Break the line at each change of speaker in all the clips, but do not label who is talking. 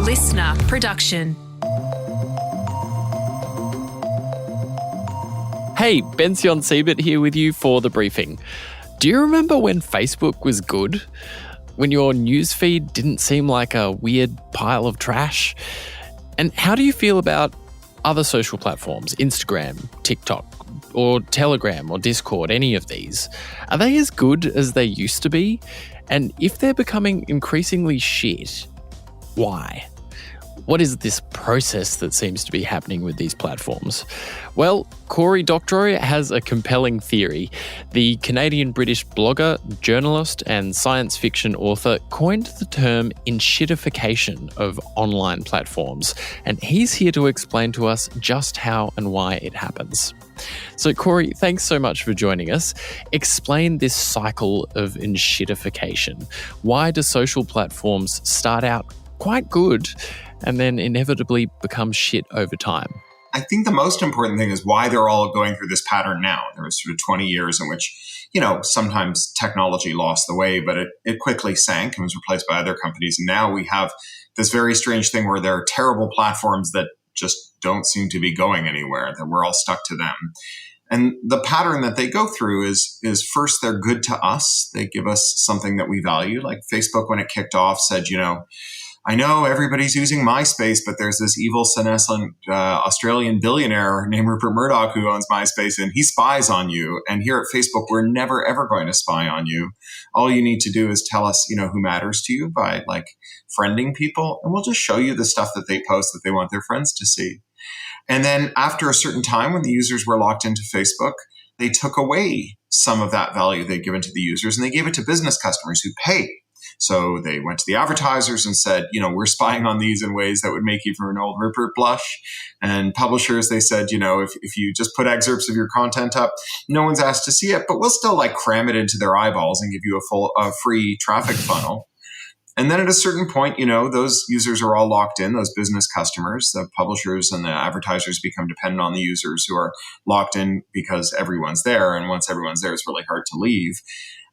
listener production.
Hey, Bension Siebert here with you for the briefing. Do you remember when Facebook was good? When your newsfeed didn't seem like a weird pile of trash? And how do you feel about other social platforms, Instagram, TikTok, or Telegram or Discord, any of these? Are they as good as they used to be? And if they're becoming increasingly shit, why? What is this process that seems to be happening with these platforms? Well, Cory Doctorow has a compelling theory. The Canadian-British blogger, journalist, and science fiction author coined the term "inshitification" of online platforms, and he's here to explain to us just how and why it happens. So, Cory, thanks so much for joining us. Explain this cycle of inshitification. Why do social platforms start out quite good and then inevitably become shit over time?
I think the most important thing is why they're all going through this pattern now. There was sort of 20 years in which, sometimes technology lost the way, but it quickly sank and was replaced by other companies. And now we have this very strange thing where there are terrible platforms that just don't seem to be going anywhere, that we're all stuck to them. And the pattern that they go through is first, they're good to us. They give us something that we value. Like Facebook, when it kicked off, said, I know everybody's using MySpace, but there's this evil, senescent Australian billionaire named Rupert Murdoch who owns MySpace, and he spies on you. And here at Facebook, we're never, ever going to spy on you. All you need to do is tell us, who matters to you by friending people, and we'll just show you the stuff that they post that they want their friends to see. And then after a certain time, when the users were locked into Facebook, they took away some of that value they'd given to the users, and they gave it to business customers who pay. So they went to the advertisers and said, we're spying on these in ways that would make even an old Rupert blush. And publishers, they said, if you just put excerpts of your content up, no one's asked to see it, but we'll still cram it into their eyeballs and give you a free traffic funnel. And then at a certain point, those users are all locked in, those business customers. The publishers and the advertisers become dependent on the users who are locked in because everyone's there. And once everyone's there, it's really hard to leave.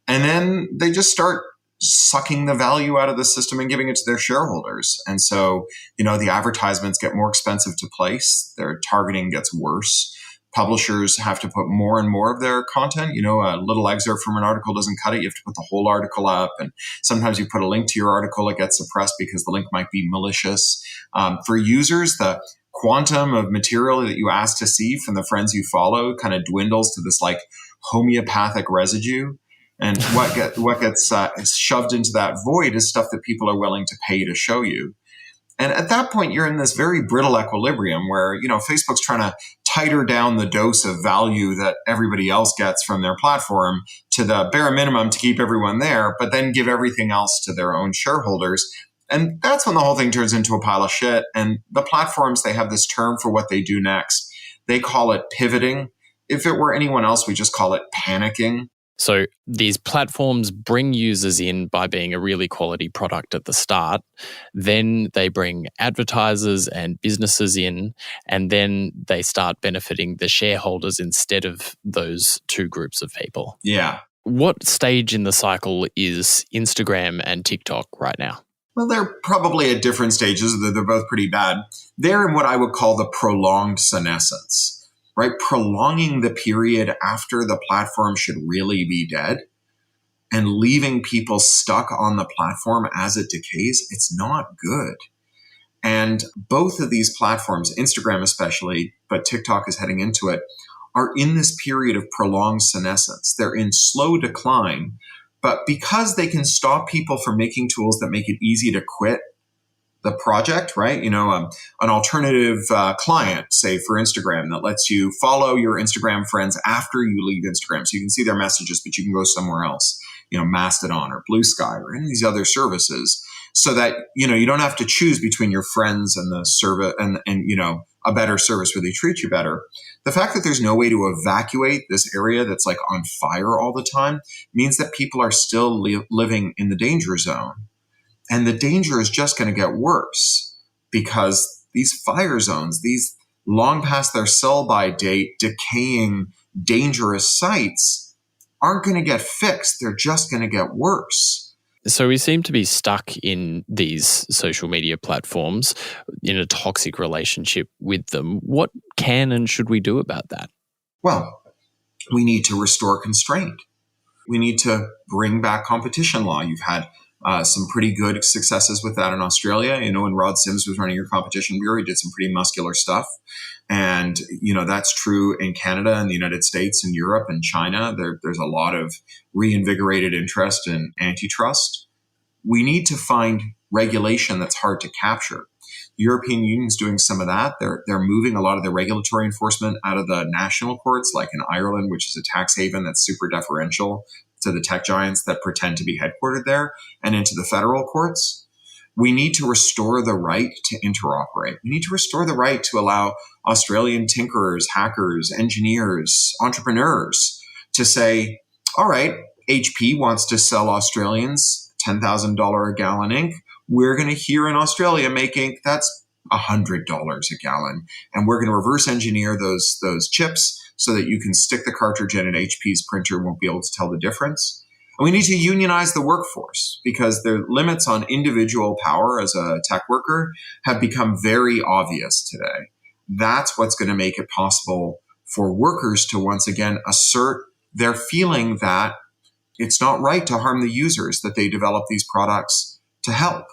And then they just start sucking the value out of the system and giving it to their shareholders. And so, the advertisements get more expensive to place. Their targeting gets worse. Publishers have to put more and more of their content. A little excerpt from an article doesn't cut it. You have to put the whole article up. And sometimes you put a link to your article, it gets suppressed because the link might be malicious. For users, the quantum of material that you ask to see from the friends you follow kind of dwindles to this homeopathic residue. And what gets shoved into that void is stuff that people are willing to pay to show you. And at that point, you're in this very brittle equilibrium where, Facebook's trying to tighter down the dose of value that everybody else gets from their platform to the bare minimum to keep everyone there, but then give everything else to their own shareholders. And that's when the whole thing turns into a pile of shit. And the platforms, they have this term for what they do next. They call it pivoting. If it were anyone else, we just call it panicking.
So these platforms bring users in by being a really quality product at the start. Then they bring advertisers and businesses in, and then they start benefiting the shareholders instead of those two groups of people.
Yeah.
What stage in the cycle is Instagram and TikTok right now?
Well, they're probably at different stages. They're both pretty bad. They're in what I would call the prolonged senescence. Right? Prolonging the period after the platform should really be dead and leaving people stuck on the platform as it decays, it's not good. And both of these platforms, Instagram especially, but TikTok is heading into it, are in this period of prolonged senescence. They're in slow decline, but because they can stop people from making tools that make it easy to quit the project, right? An alternative client, say for Instagram, that lets you follow your Instagram friends after you leave Instagram. So you can see their messages, but you can go somewhere else, Mastodon or Blue Sky or any of these other services, so that, you don't have to choose between your friends and the service and a better service where they treat you better. The fact that there's no way to evacuate this area that's on fire all the time means that people are still living in the danger zone. And the danger is just going to get worse because these fire zones, these long past their sell-by date, decaying, dangerous sites aren't going to get fixed. They're just going to get worse.
So we seem to be stuck in these social media platforms in a toxic relationship with them. What can and should we do about that?
Well, we need to restore constraint. We need to bring back competition law. You've had some pretty good successes with that in Australia. When Rod Sims was running your competition bureau, he did some pretty muscular stuff. And, that's true in Canada and the United States and Europe and China. There's a lot of reinvigorated interest in antitrust. We need to find regulation that's hard to capture. The European Union's doing some of that. They're moving a lot of the regulatory enforcement out of the national courts, like in Ireland, which is a tax haven that's super deferential to the tech giants that pretend to be headquartered there, and into the federal courts. We need to restore the right to interoperate. We need to restore the right to allow Australian tinkerers, hackers, engineers, entrepreneurs to say, all right, HP wants to sell Australians $10,000 a gallon ink. We're going to here in Australia make ink that's $100 a gallon. And we're going to reverse engineer those chips so that you can stick the cartridge in and HP's printer won't be able to tell the difference. And we need to unionize the workforce because the limits on individual power as a tech worker have become very obvious today. That's what's going to make it possible for workers to once again assert their feeling that it's not right to harm the users, that they develop these products to help.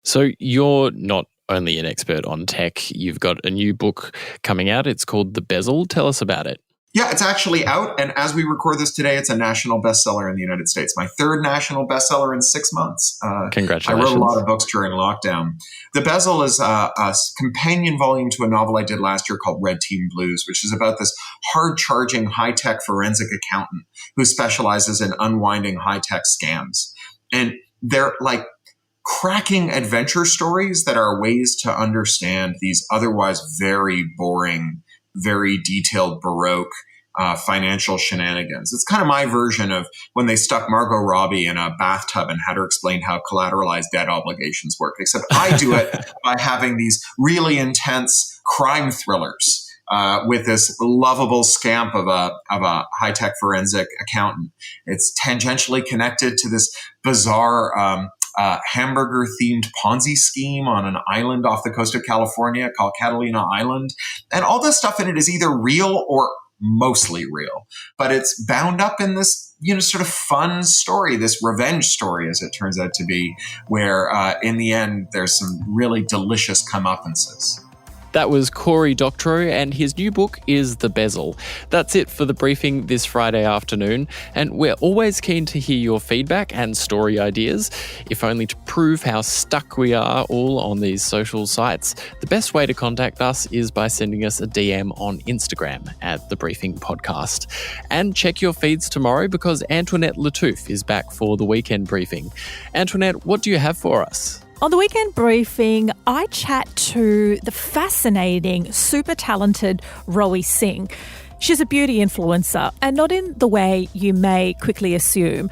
So you're not only an expert on tech, you've got a new book coming out. It's called The Bezel. Tell us about it.
Yeah, it's actually out. And as we record this today, it's a national bestseller in the United States. My third national bestseller in 6 months.
Congratulations.
I wrote a lot of books during lockdown. The Bezel is a companion volume to a novel I did last year called Red Team Blues, which is about this hard-charging, high-tech forensic accountant who specializes in unwinding high-tech scams. And they're like cracking adventure stories that are ways to understand these otherwise very boring, very detailed, Baroque financial shenanigans. It's kind of my version of when they stuck Margot Robbie in a bathtub and had her explain how collateralized debt obligations work, except I do it by having these really intense crime thrillers with this lovable scamp of a high-tech forensic accountant. It's tangentially connected to this bizarre hamburger-themed Ponzi scheme on an island off the coast of California called Catalina Island. And all this stuff in it is either real or mostly real. But it's bound up in this, sort of fun story, this revenge story, as it turns out to be, where in the end, there's some really delicious comeuppances.
That was Cory Doctorow, and his new book is The Bezel. That's it for The Briefing this Friday afternoon, and we're always keen to hear your feedback and story ideas, if only to prove how stuck we are all on these social sites. The best way to contact us is by sending us a DM on Instagram at The Briefing Podcast. And check your feeds tomorrow because Antoinette Lattouf is back for the weekend briefing. Antoinette, what do you have for us?
On the weekend briefing, I chat to the fascinating, super talented Rowie Singh. She's a beauty influencer, and not in the way you may quickly assume.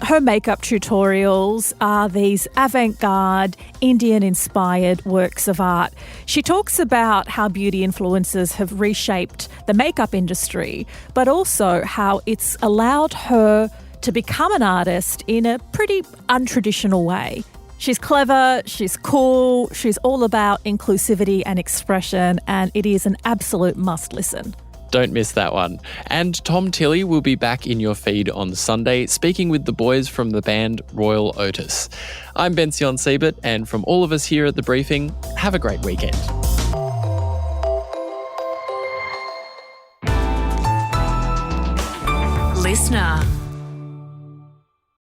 Her makeup tutorials are these avant-garde, Indian-inspired works of art. She talks about how beauty influencers have reshaped the makeup industry, but also how it's allowed her to become an artist in a pretty untraditional way. She's clever, she's cool, she's all about inclusivity and expression, and it is an absolute must listen.
Don't miss that one. And Tom Tilley will be back in your feed on Sunday, speaking with the boys from the band Royal Otis. I'm Bension Siebert, and from all of us here at The Briefing, have a great weekend.
Listener.